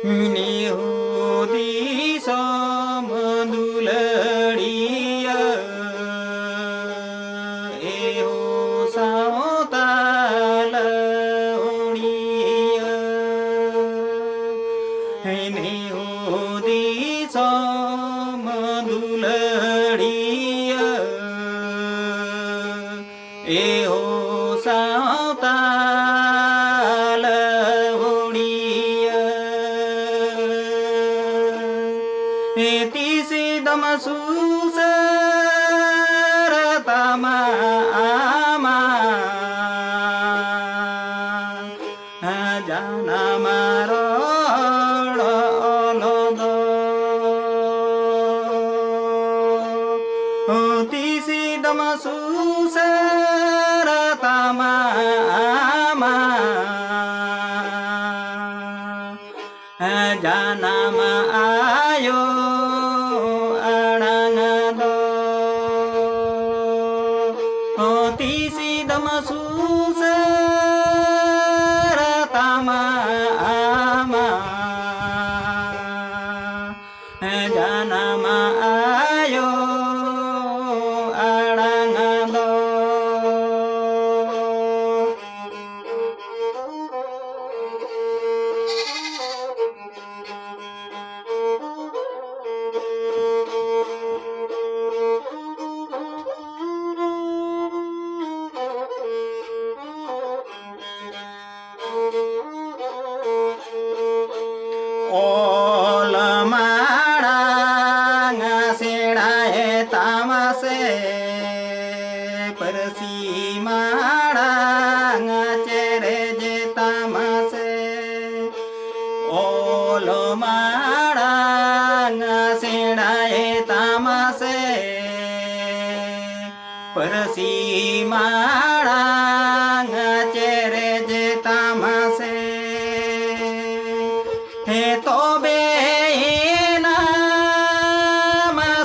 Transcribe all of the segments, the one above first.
निहुदी समदुलड़िया एहो सावताल उड़िया निहुदी समदुलड़िया एहो सावताल तिसी दमसुसर तमा आमा जाना मारो तिसी दमसुसर तमा आमा जाना मा आयो तिसी दमसुसर तमा आमा जाना मा आयो आड़ांगदो ओल माड़ा सेड़ाए तामसे परसी माड़ा चेरे जे तामसे ओल माड़ा सेड़ाए तामसे परसी माड़ा चेरे जे तामसे हे तो बेना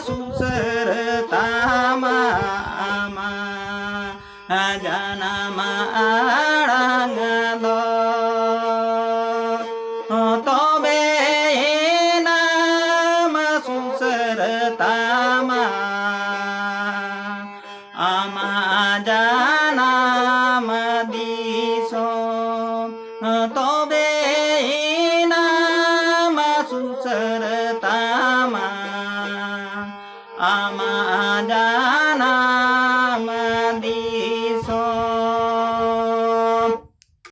सुसर तामा आमा जाना मा आड़ांगदो तो बेना सुसर तामा आमा जाना मदीसो तो सुसर तामा आमा जा